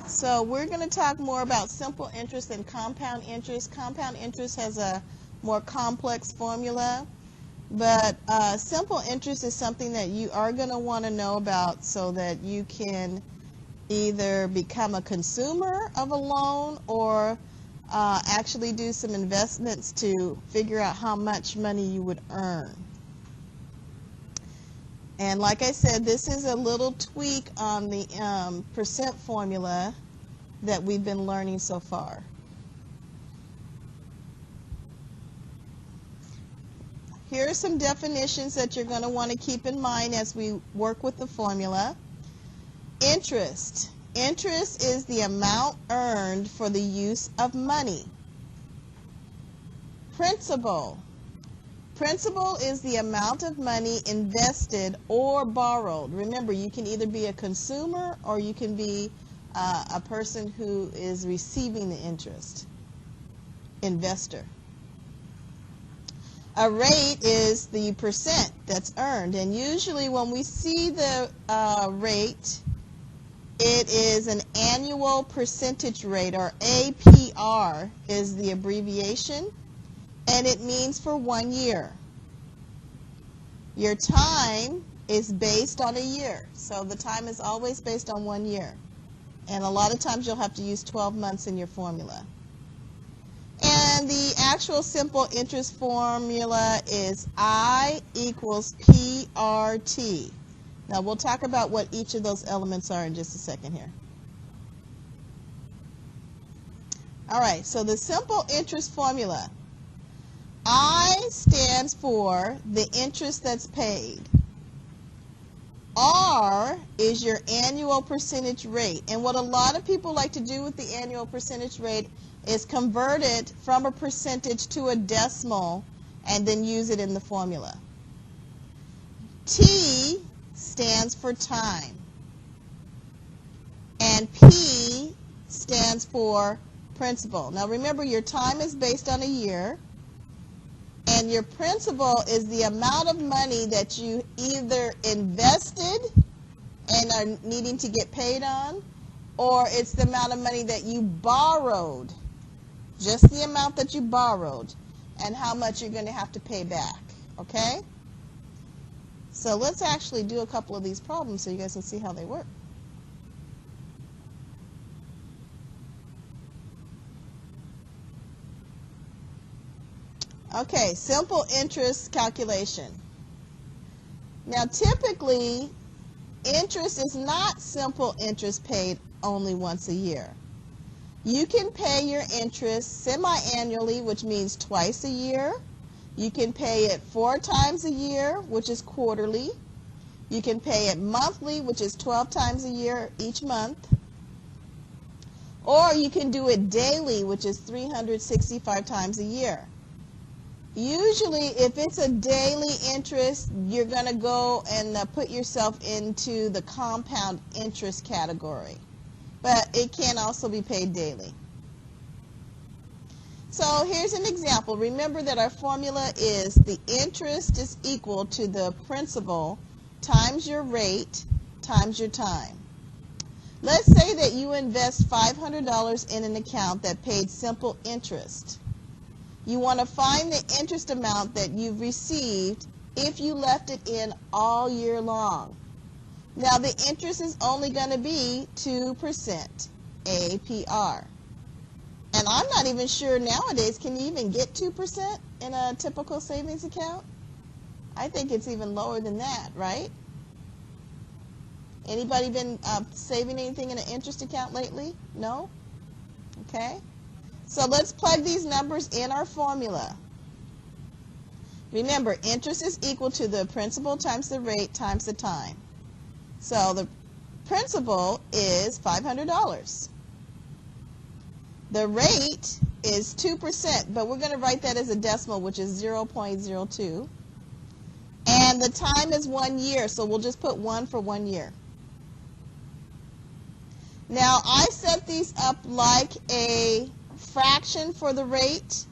So we're going to talk more about simple interest and compound interest. Compound interest has a more complex formula, but simple interest is something that you are going to want to know about so that you can either become a consumer of a loan or actually do some investments to figure out how much money you would earn. And like I said, this is a little tweak on the percent formula that we've been learning so far. Here are some definitions that you're going to want to keep in mind as we work with the formula. Interest. Interest is the amount earned for the use of money. Principal. Principal is the amount of money invested or borrowed. Remember, you can either be a consumer or you can be a person who is receiving the interest. Investor. A rate is the percent that's earned, and usually when we see the rate, it is an annual percentage rate, or APR is the abbreviation, and it means for 1 year. Your time is based on a year, so the time is always based on 1 year. And a lot of times you'll have to use 12 months in your formula. And the actual simple interest formula is I equals PRT. Now we'll talk about what each of those elements are in just a second here. All right, so the simple interest formula. I stands for the interest that's paid. R is your annual percentage rate. And what a lot of people like to do with the annual percentage rate is convert it from a percentage to a decimal and then use it in the formula. T stands for time. And P stands for principal. Now remember, your time is based on a year, and your principal is the amount of money that you either invested and are needing to get paid on, or it's the amount of money that you borrowed, just the amount that you borrowed, and how much you're going to have to pay back, okay? So let's actually do a couple of these problems so you guys can see how they work. Okay, simple interest calculation. Now typically, interest is not simple interest paid only once a year. You can pay your interest semi-annually, which means twice a year. You can pay it 4 times a year, which is quarterly. You can pay it monthly, which is 12 times a year each month. Or you can do it daily, which is 365 times a year. Usually, if it's a daily interest, you're going to go and put yourself into the compound interest category. But it can also be paid daily. So here's an example. Remember that our formula is the interest is equal to the principal times your rate times your time. Let's say that you invest $500 in an account that paid simple interest. You want to find the interest amount that you've received if you left it in all year long. Now the interest is only going to be 2% APR. And I'm not even sure nowadays, can you even get 2% in a typical savings account? I think it's even lower than that, right? Anybody been saving anything in an interest account lately? No? Okay. So let's plug these numbers in our formula. Remember, interest is equal to the principal times the rate times the time. So the principal is $500. The rate is 2%, but we're going to write that as a decimal, which is 0.02. And the time is 1 year, so we'll just put 1 for 1 year. Now, I set these up like a fraction for the rate.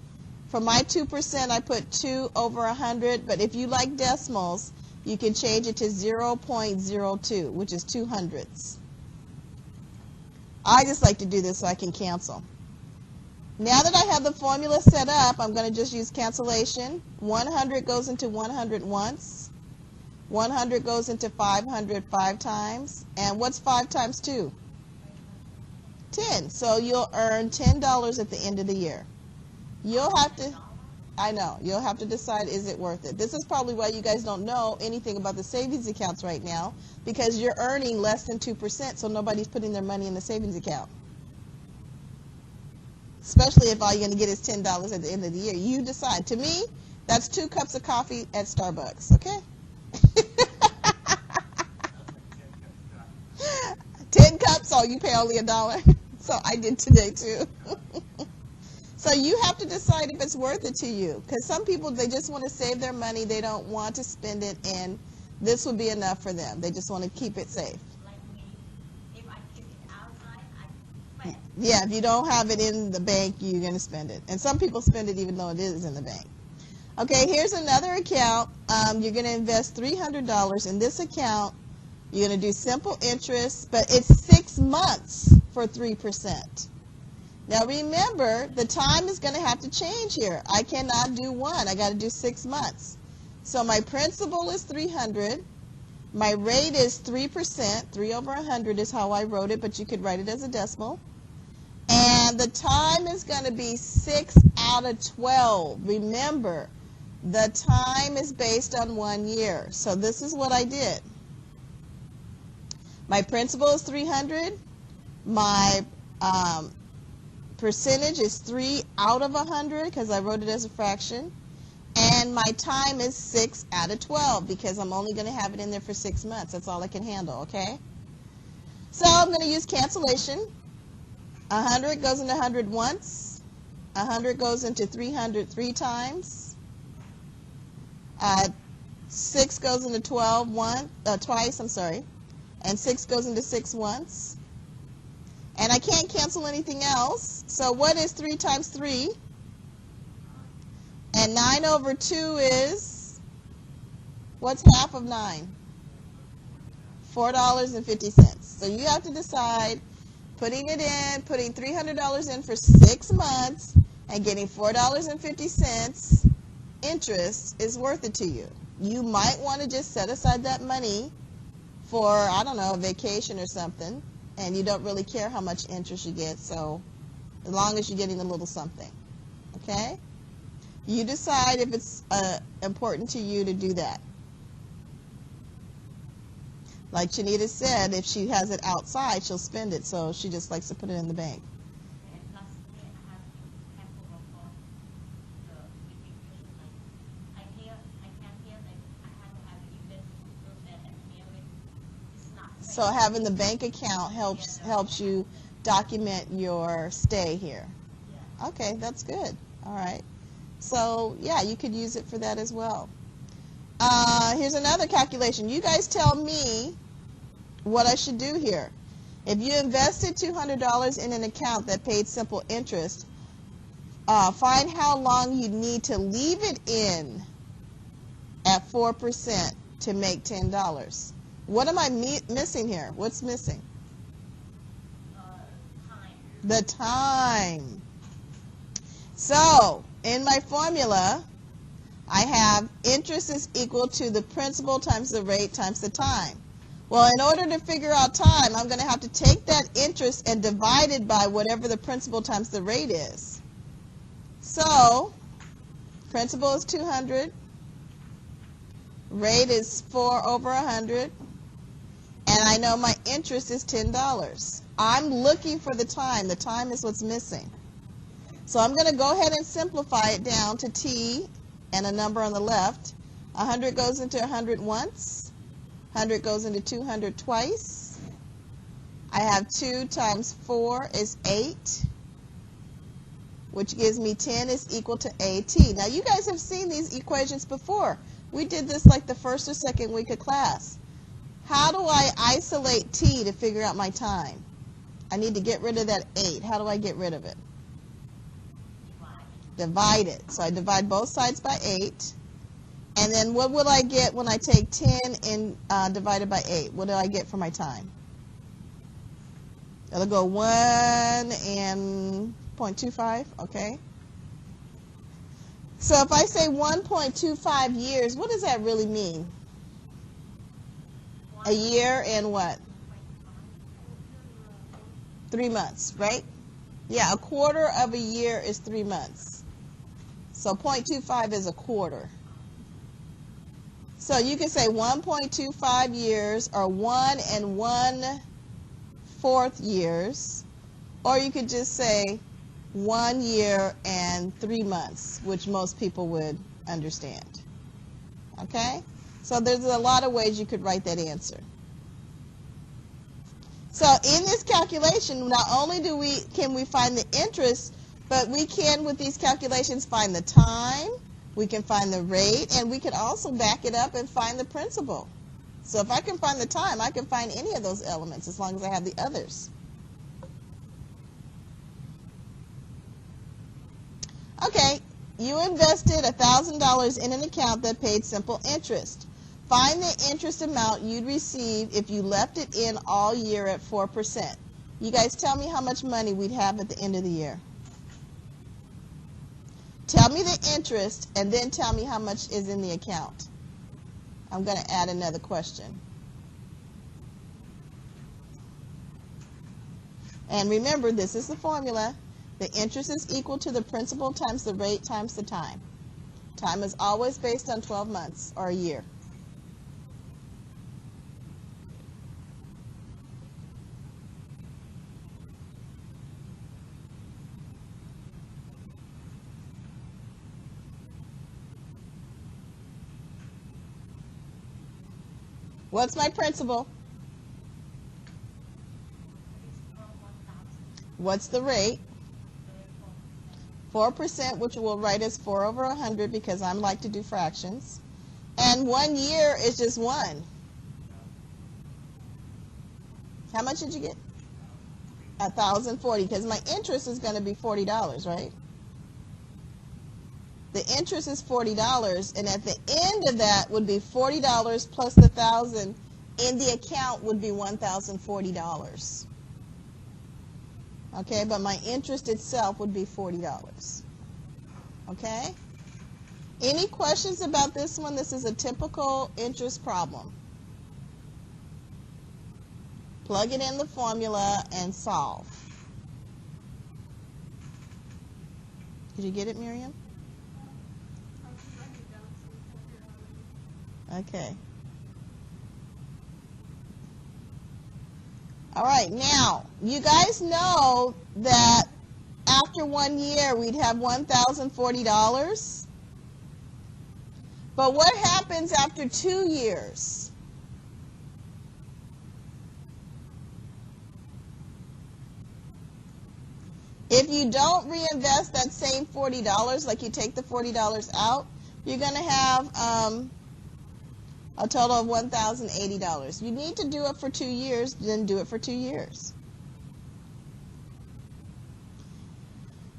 For my 2%, I put 2 over 100, but if you like decimals, you can change it to 0.02, which is 2 hundredths. I just like to do this so I can cancel. Now that I have the formula set up, I'm going to just use cancellation. 100 goes into 100 once. 100 goes into 500 5 times. And what's 5 times 2? 10. So you'll earn $10 at the end of the year. You'll have to, I know, you'll have to decide, is it worth it? This is probably why you guys don't know anything about the savings accounts right now, because you're earning less than 2%, so nobody's putting their money in the savings account. Especially if all you're going to get is $10 at the end of the year. You decide. To me, that's 2 cups of coffee at Starbucks, okay? 10 cups, oh, you pay only $1. So I did today too. So you have to decide if it's worth it to you. Because some people, they just want to save their money. They don't want to spend it, and this would be enough for them. They just want to keep it safe. Like me, if I keep it outside, I spend. Yeah, if you don't have it in the bank, you're going to spend it. And some people spend it even though it is in the bank. Okay, here's another account. You're going to invest $300 in this account. You're going to do simple interest, but it's 6 months for 3%. Now remember, the time is going to have to change here. I cannot do 1. I got to do 6 months. So my principal is 300. My rate is 3%. 3 over 100 is how I wrote it, but you could write it as a decimal. And the time is going to be 6 out of 12. Remember, the time is based on 1 year. So this is what I did. My principal is 300. My percentage is 3 out of 100 because I wrote it as a fraction. And my time is 6 out of 12 because I'm only going to have it in there for 6 months. That's all I can handle, okay? So I'm going to use cancellation. 100 goes into 100 once. 100 goes into 300 3 times. 6 goes into 12 twice, I'm sorry. And 6 goes into 6 once. And I can't cancel anything else. So what is 3 times 3? And 9 over 2 is, what's half of 9? $4.50. So you have to decide, putting it in, putting $300 in for 6 months and getting $4.50 interest is worth it to you. You might want to just set aside that money for, I don't know, a vacation or something, and you don't really care how much interest you get, so as long as you're getting a little something, okay? You decide if it's important to you to do that. Like Chanita said, if she has it outside, she'll spend it, so she just likes to put it in the bank. And plus, I have to cancel for the education. Like, I can't hear, like, I have to have even and mail it. It's not safe. So having the bank account helps you document your stay here. Yeah. Okay, that's good. All right. So, yeah, you could use it for that as well. Here's another calculation. You guys tell me what I should do here. If you invested $200 in an account that paid simple interest, find how long you need to leave it in at 4% to make $10. What am I missing here? What's missing? Time. The time. So, in my formula, I have interest is equal to the principal times the rate times the time. Well, in order to figure out time, I'm going to have to take that interest and divide it by whatever the principal times the rate is. So, principal is 200, rate is 4 over 100, and I know my interest is $10. I'm looking for the time. The time is what's missing. So I'm going to go ahead and simplify it down to T and a number on the left. 100 goes into 100 once. 100 goes into 200 twice. I have 2 times 4 is 8, which gives me 10 is equal to AT. Now you guys have seen these equations before. We did this like the first or second week of class. How do I isolate T to figure out my time? I need to get rid of that 8. How do I get rid of it? Divide it. So I divide both sides by 8. And then what will I get when I take 10 and divide it by 8? What do I get for my time? It'll go 1 and 0.25, okay? So if I say 1.25 years, what does that really mean? A year and what? 3 months, right? Yeah, a quarter of a year is 3 months. So 0.25 is a quarter. So you can say 1.25 years or 1 and 1/4 years, or you could just say 1 year and 3 months, which most people would understand. Okay? So there's a lot of ways you could write that answer. So in this calculation, not only can we find the interest, but we can, with these calculations, find the time, we can find the rate, and we can also back it up and find the principal. So if I can find the time, I can find any of those elements as long as I have the others. Okay, you invested $1,000 in an account that paid simple interest. Find the interest amount you'd receive if you left it in all year at 4%. You guys tell me how much money we'd have at the end of the year. Tell me the interest and then tell me how much is in the account. I'm going to add another question. And remember, this is the formula. The interest is equal to the principal times the rate times the time. Time is always based on 12 months or a year. What's my principal? What's the rate? 4%, which we'll write as 4 over 100 because I like to do fractions. And 1 year is just 1. How much did you get? 1,040, because my interest is going to be $40, right? The interest is $40, and at the end of that would be $40 plus the 1,000 in the account would be $1,040. Okay, but my interest itself would be $40. Okay? Any questions about this one? This is a typical interest problem. Plug it in the formula and solve. Did you get it, Miriam? Okay. All right, now, you guys know that after 1 year we'd have $1,040. But what happens after 2 years? If you don't reinvest that same $40, like you take the $40 out, you're going to have a total of $1,080. You need to do it for 2 years, then do it for 2 years.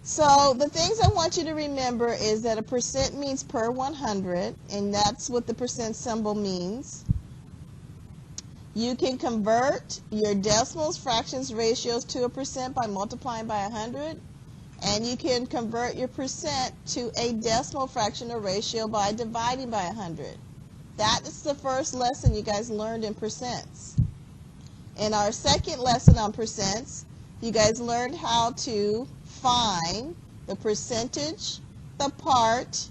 So the things I want you to remember is that a percent means per 100, and that's what the percent symbol means. You can convert your decimals, fractions, ratios to a percent by multiplying by 100, and you can convert your percent to a decimal, fraction, or ratio by dividing by 100. That is the first lesson you guys learned in percents. In our second lesson on percents, you guys learned how to find the percentage, the part,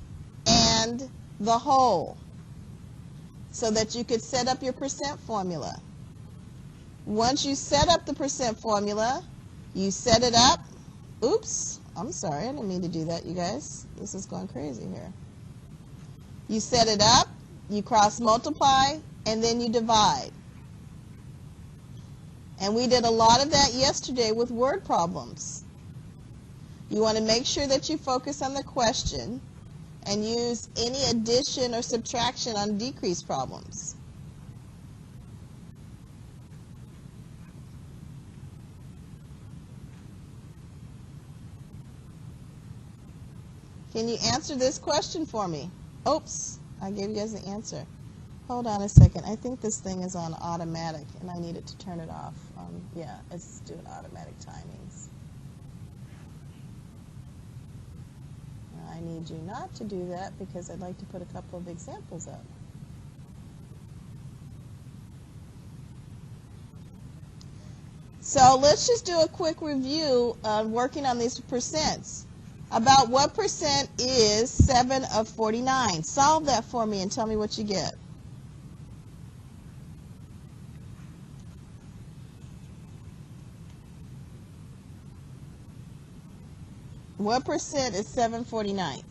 and the whole so that you could set up your percent formula. Once you set up the percent formula, you set it up. Oops, I'm sorry, I didn't mean to do that, you guys. This is going crazy here. You set it up, you cross multiply, and then you divide. And we did a lot of that yesterday with word problems. You want to make sure that you focus on the question and use any addition or subtraction on decrease problems. Can you answer this question for me? Oops, I gave you guys the answer. Hold on a second. I think this thing is on automatic, and I needed to turn it off. Yeah, it's doing automatic timings. Now, I need you not to do that because I'd like to put a couple of examples up. So let's just do a quick review working on these percents. About what percent is 7 of 49? Solve that for me and tell me what you get. What percent is 7/49?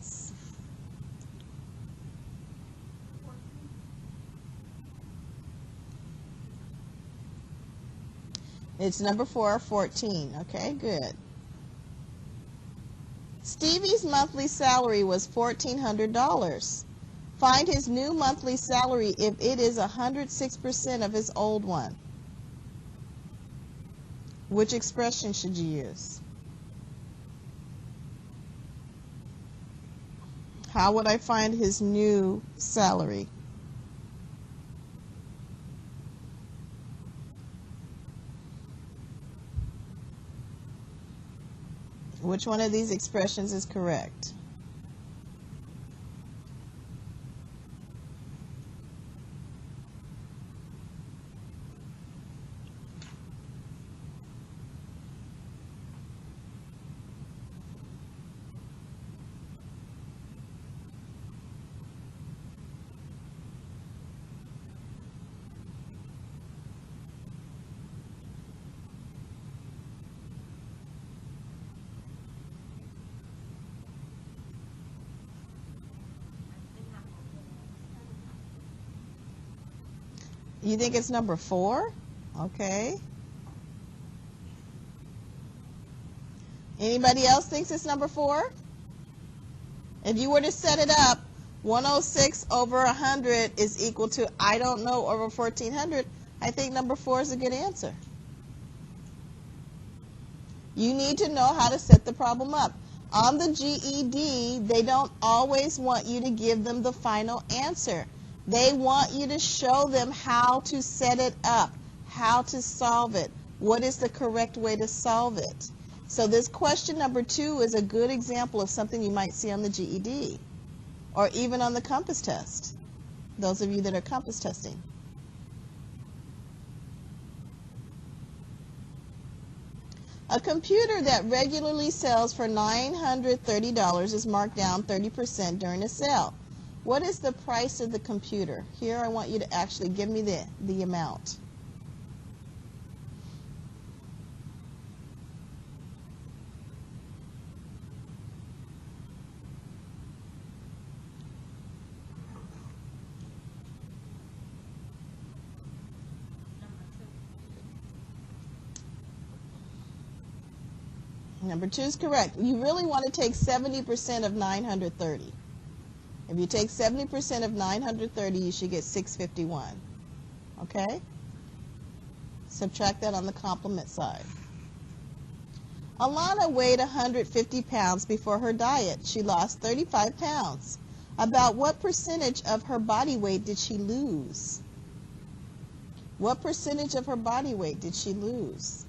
It's number 4, 14. Okay, good. Stevie's monthly salary was $1,400. Find his new monthly salary if it is 106% of his old one. Which expression should you use? How would I find his new salary? Which one of these expressions is correct? You think it's number 4? Okay. Anybody else thinks it's number 4? If you were to set it up, 106 over 100 is equal to I don't know over 1,400. I think number 4 is a good answer. You need to know how to set the problem up. On the GED, they don't always want you to give them the final answer. They want you to show them how to set it up, how to solve it, what is the correct way to solve it. So this question number 2 is a good example of something you might see on the GED or even on the compass test, those of you that are compass testing. A computer that regularly sells for $930 is marked down 30% during a sale. What is the price of the computer? Here I want you to actually give me the amount. Number 2 is correct. You really want to take 70% of 930. If you take 70% of 930, you should get 651. Okay? Subtract that on the complement side. Alana weighed 150 pounds before her diet. She lost 35 pounds. About what percentage of her body weight did she lose? What percentage of her body weight did she lose?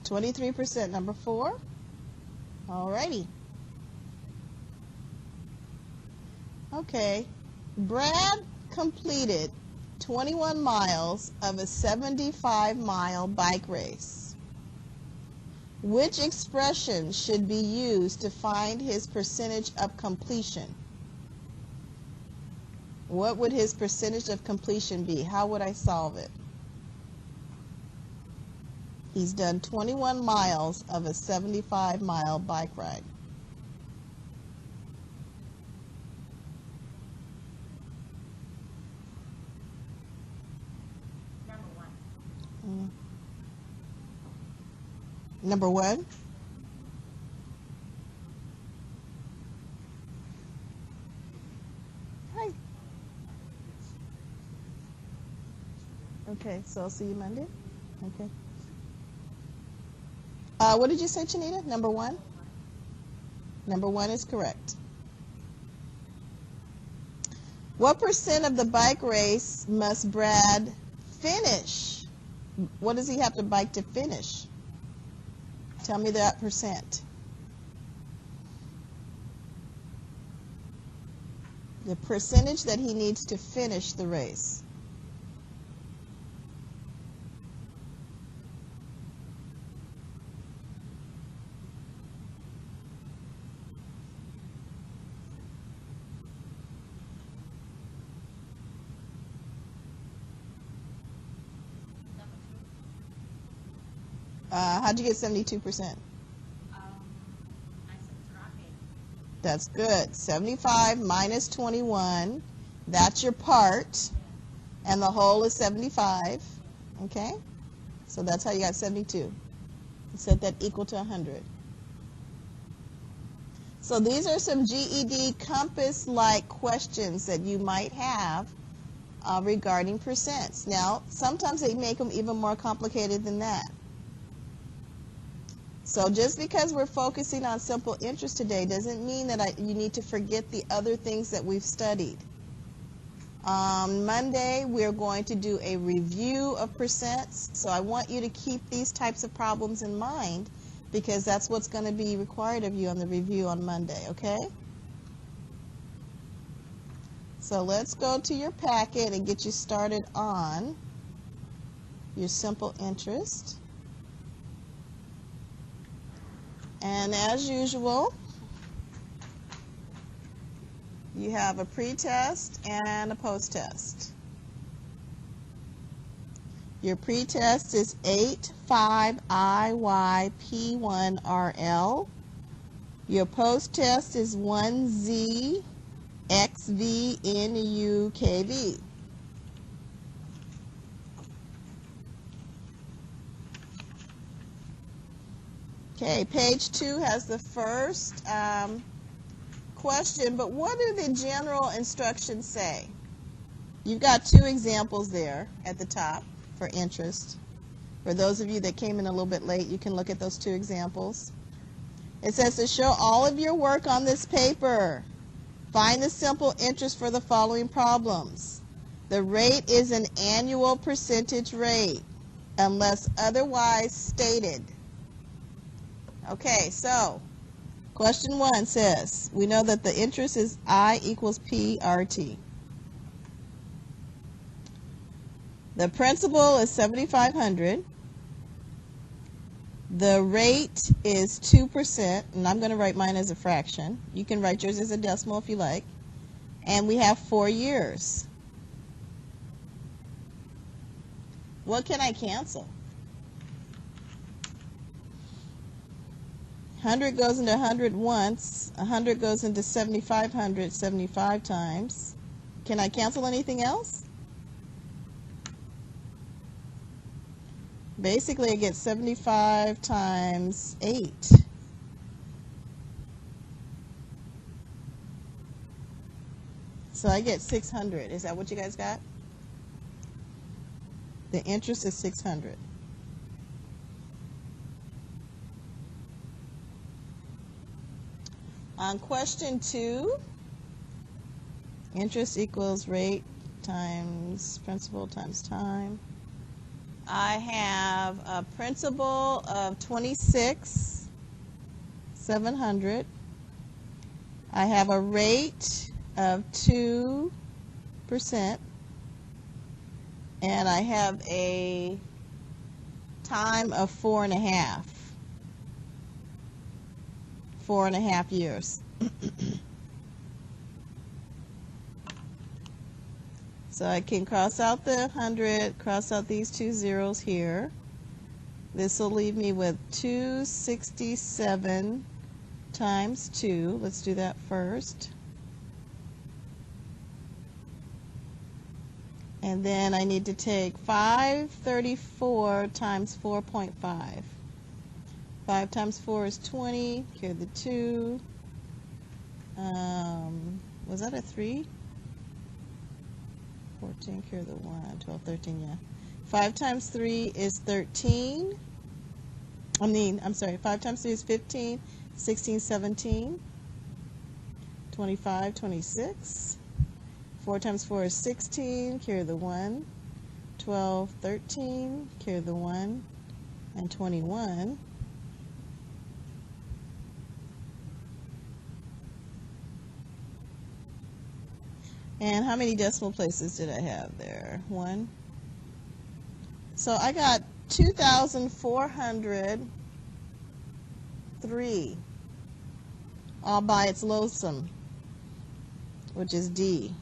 %, number 4. Alrighty. Okay. Brad completed 21 miles of a 75-mile bike race. Which expression should be used to find his percentage of completion? What would his percentage of completion be? How would I solve it? He's done 21 miles of a 75-mile bike ride. Number 1? Okay, so I'll see you Monday. Okay. What did you say, Chinita? Number one? Number one is correct. What percent of the bike race must Brad finish? What does he have to bike to finish? Tell me that percent. The percentage that he needs to finish the race. How'd you get 72%? I subtract it. That's good. 75 minus 21, that's your part, and the whole is 75, okay? So that's how you got 72. Set that equal to 100. So these are some GED compass-like questions that you might have regarding percents. Now, sometimes they make them even more complicated than that. So just because we're focusing on simple interest today doesn't mean that you need to forget the other things that we've studied. On Monday, we're going to do a review of percents. So I want you to keep these types of problems in mind because that's what's going to be required of you on the review on Monday, okay? So let's go to your packet and get you started on your simple interest. And as usual, you have a pre-test and a post-test. Your pre-test is 85IYP1RL. Your post-test is 1ZXVNUKV. Okay, page 2 has the first question, but what do the general instructions say? You've got two examples there at the top for interest. For those of you that came in a little bit late, you can look at those two examples. It says to show all of your work on this paper. Find the simple interest for the following problems. The rate is an annual percentage rate unless otherwise stated. Okay, so question 1 says, we know that the interest is I equals PRT. The principal is $7,500. The rate is 2%, and I'm going to write mine as a fraction. You can write yours as a decimal if you like. And we have 4 years. What can I cancel? 100 goes into 100 once. 100 goes into 7,500 75 times. Can I cancel anything else? Basically, I get 75 times 8. So I get 600. Is that what you guys got? The interest is 600. On question 2, interest equals rate times principal times time. I have a principal of $26,700. I have a rate of 2%, and I have a time of 4.5 years. So I can cross out the 100, cross out these 2 zeros here. This will leave me with 267 times 2. Let's do that first. And then I need to take 534 times 4.5. 5 times 4 is 20. Carry the 2. Was that a 3? 14, carry the 1, 12, 13, yeah. 5 times 3 is 13. I'm sorry, 5 times 3 is 15, 16, 17, 25, 26. 4 times 4 is 16, carry the 1. 12, 13, carry the 1, and 21. And how many decimal places did I have there? 1. So I got 2,403 all by its lonesome, which is D.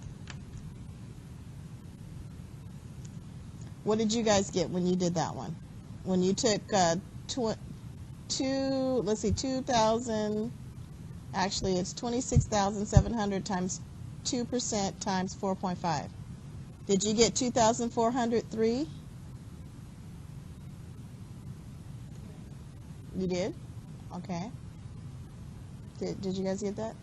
What did you guys get when you did that one? When you took 2,000, actually it's 26,700 times 2% times 4.5. Did you get 2,403? You did? Okay. Did you guys get that?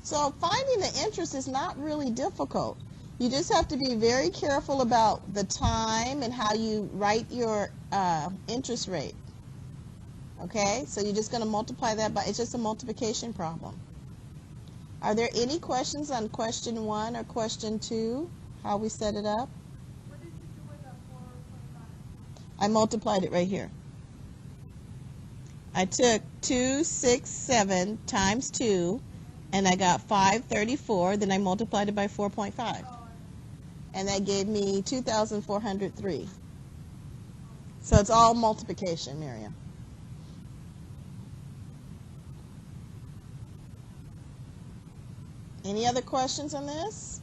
So finding the interest is not really difficult. You just have to be very careful about the time and how you write your interest rate. Okay, so you're just going to multiply that by, it's just a multiplication problem. Are there any questions on question 1 or question 2, how we set it up? What did you do with the 4.5? I multiplied it right here. I took 267 times 2, and I got 534, then I multiplied it by 4.5. And that gave me 2,403. So it's all multiplication, Miriam. Any other questions on this?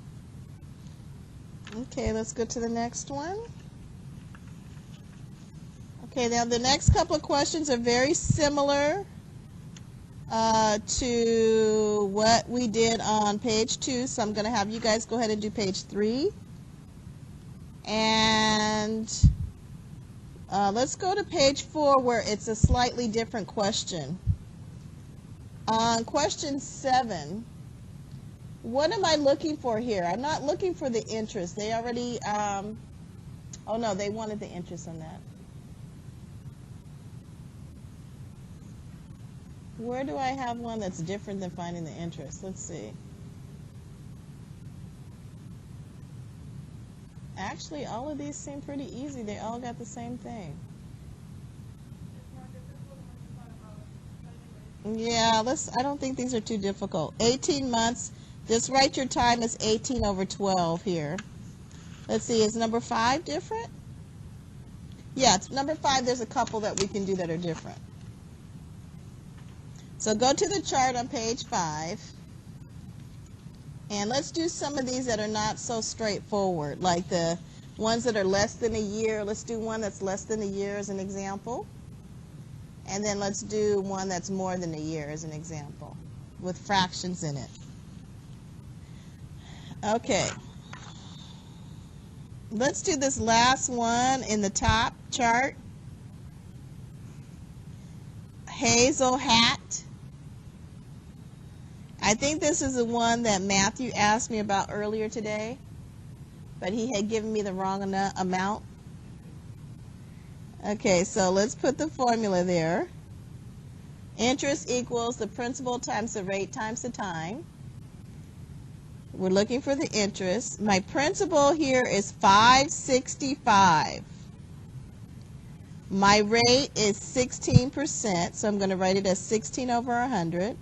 Okay, let's go to the next one. Okay, now the next couple of questions are very similar to what we did on page 2, so I'm going to have you guys go ahead and do page 3. And let's go to page 4 where it's a slightly different question. On question 7, what am I looking for here? I'm not looking for the interest. They already, oh no, they wanted the interest on that. Where do I have one that's different than finding the interest? Let's see. Actually, all of these seem pretty easy. They all got the same thing. Yeah, I don't think these are too difficult. 18 months. Just write your time as 18 over 12 here. Let's see, is number 5 different? Yeah, it's number 5. There's a couple that we can do that are different. So go to the chart on page 5. And let's do some of these that are not so straightforward, like the ones that are less than a year. Let's do one that's less than a year as an example. And then let's do one that's more than a year as an example, with fractions in it. Okay. Let's do this last one in the top chart. Hazel hat. I think this is the one that Matthew asked me about earlier today, but he had given me the wrong amount. Okay, so let's put the formula there. Interest equals the principal times the rate times the time. We're looking for the interest. My principal here is $565. My rate is 16%, so I'm going to write it as 16 over 100.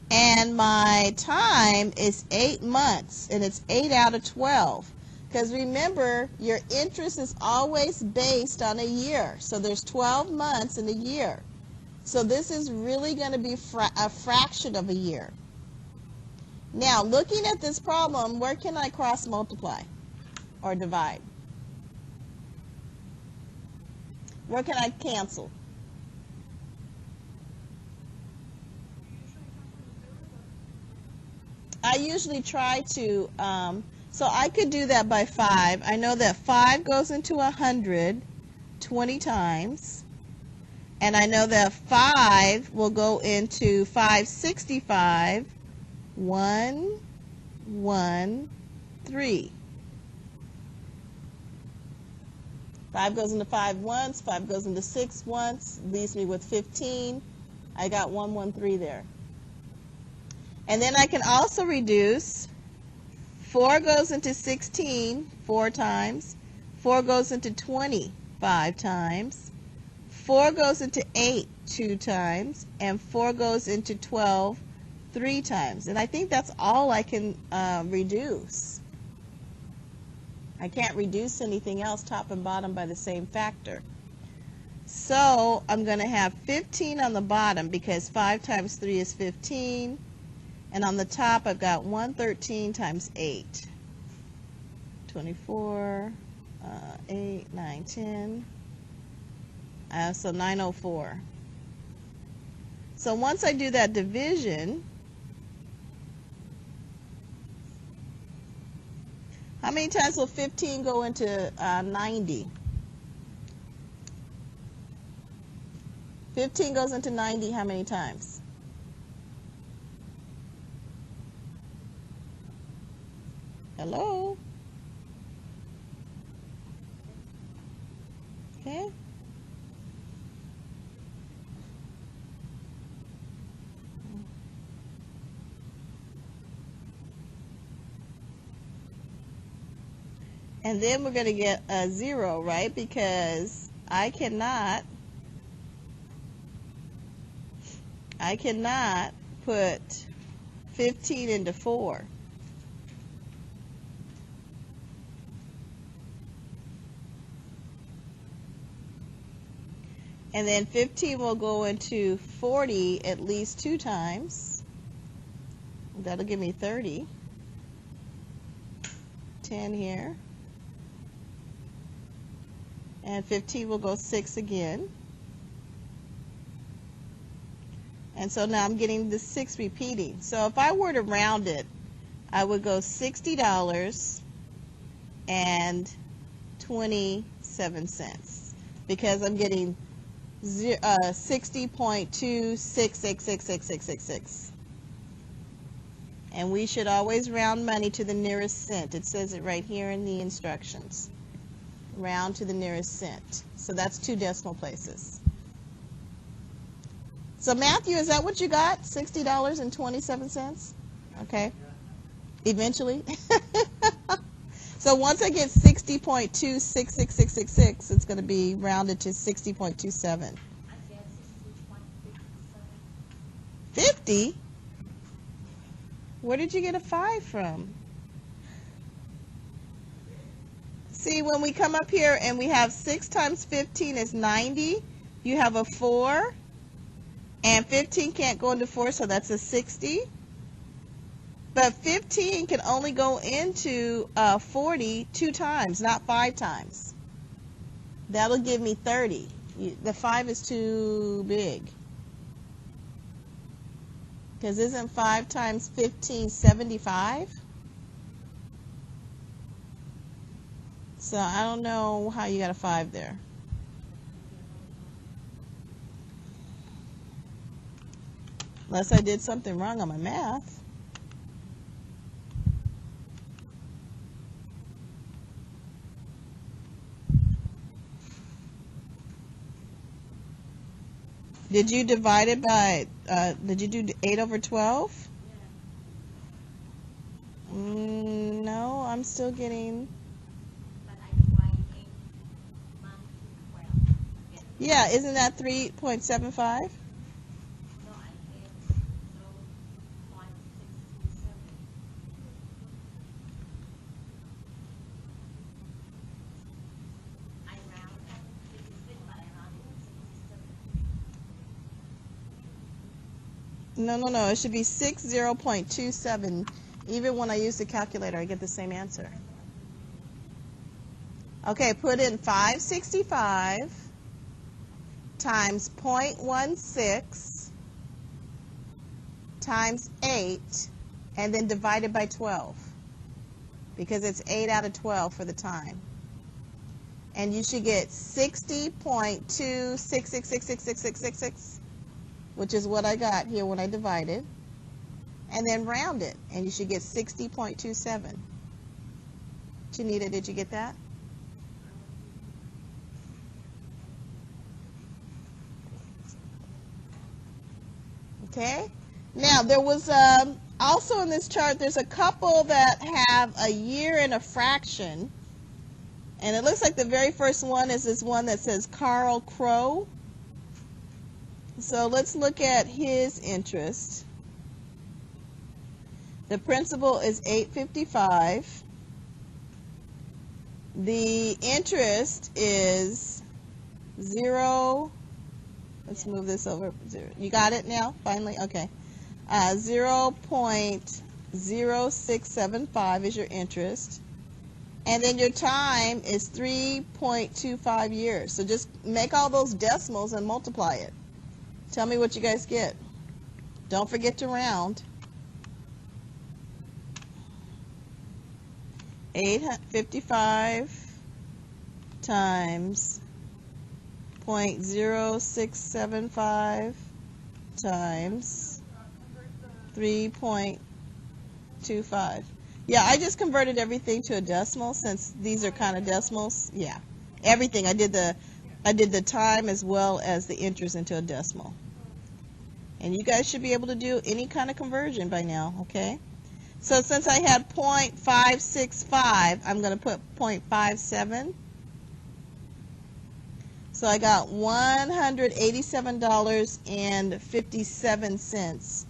And my time is 8 months, and it's 8 out of 12. Because remember, your interest is always based on a year. So there's 12 months in a year. So this is really going to be a fraction of a year. Now, looking at this problem, where can I cross multiply or divide? Where can I cancel? I usually try to, so I could do that by 5. I know that 5 goes into 100 20 times. And I know that 5 will go into 565 1, 1, 3. 5 goes into 5 once, 5 goes into 6 once, leaves me with 15. I got 113 there. And then I can also reduce. 4 goes into 16 4 times. 4 goes into 20 5 times. 4 goes into 8 2 times. And 4 goes into 12 3 times. And I think that's all I can reduce. I can't reduce anything else top and bottom by the same factor. So I'm going to have 15 on the bottom because 5 times 3 is 15. And on the top I've got 113 times 8. 24, 8, 9, 10. So 904. So once I do that division, how many times will 15 go into 90? 15 goes into 90 how many times? Hello? Okay. And then we're going to get a 0, right? Because I cannot put 15 into 4. And then 15 will go into 40 at least 2 times. That'll give me 30. 10 here. And 15 will go 6 again. And so now I'm getting the 6 repeating. So if I were to round it, I would go $60 and 27 cents because I'm getting 60.2666666. And we should always round money to the nearest cent. It says it right here in the instructions. Round to the nearest cent. So that's 2 decimal places. So Matthew, is that what you got? $60.27? Okay. Eventually. So once I get 60.2666666, it's going to be rounded to 60.27. I said 60.57. 50? Where did you get a 5 from? See, when we come up here and we have 6 times 15 is 90, you have a 4, and 15 can't go into 4, so that's a 60. But 15 can only go into 40 2 times, not 5 times. That'll give me 30. The 5 is too big. Because isn't 5 times 15 75? So I don't know how you got a 5 there. Unless I did something wrong on my math. Did you divide it by, did you do 8 over 12? No, I'm still getting... But I divide 8 minus 12. Yeah, isn't that 3.75? So I get 0.627. I round up 66, but I round it to 67. No. It should be 60.27. Even when I use the calculator, I get the same answer. Okay, put in 565 times 0.16 times 8, and then divide it by 12. Because it's 8 out of 12 for the time. And you should get 60.2666666, which is what I got here when I divided. And then round it, and you should get 60.27. Janita, did you get that? Okay. Now there was also in this chart, there's a couple that have a year and a fraction, and it looks like the very first one is this one that says Carl Crow. So let's look at his interest. The principal is $8.55. The interest is 0. Let's move this over. 0. You got it now? Finally? Okay. 0.0675 is your interest. And then your time is 3.25 years. So just make all those decimals and multiply it. Tell me what you guys get. Don't forget to round. 855 times 0.0675 times 3.25. Yeah, I just converted everything to a decimal since these are kind of decimals. Yeah, everything. I did the time as well as the interest into a decimal. And you guys should be able to do any kind of conversion by now, okay? So since I had 0.565, I'm going to put 0.57. So I got $187.57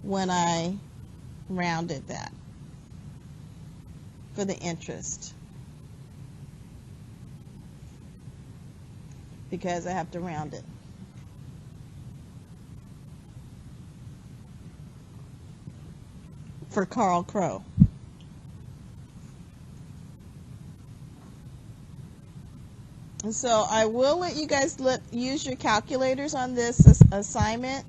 when I rounded that for the interest, because I have to round it. For Carl Crow. And so I will let you guys use your calculators on this assignment,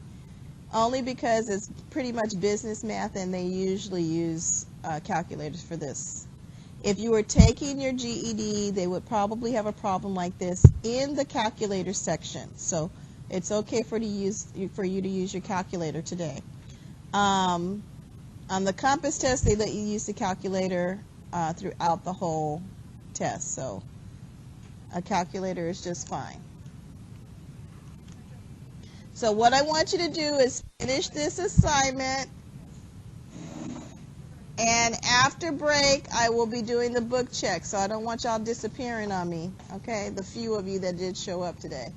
only because it's pretty much business math and they usually use calculators for this. If you were taking your GED, they would probably have a problem like this in the calculator section. So it's okay for you to use your calculator today. On the Compass test, they let you use the calculator throughout the whole test. So a calculator is just fine. So what I want you to do is finish this assignment, and after break I will be doing the book check, so I don't want y'all disappearing on me, okay? The few of you that did show up today,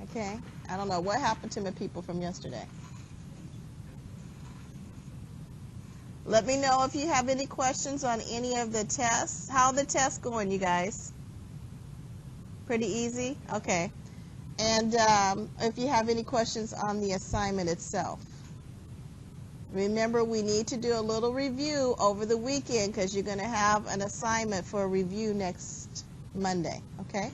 okay? I don't know what happened to my people from yesterday. Let me know if you have any questions on any of the tests. How are the tests going, you guys? Pretty easy? Okay. And if you have any questions on the assignment itself. Remember, we need to do a little review over the weekend because you're going to have an assignment for a review next Monday, okay?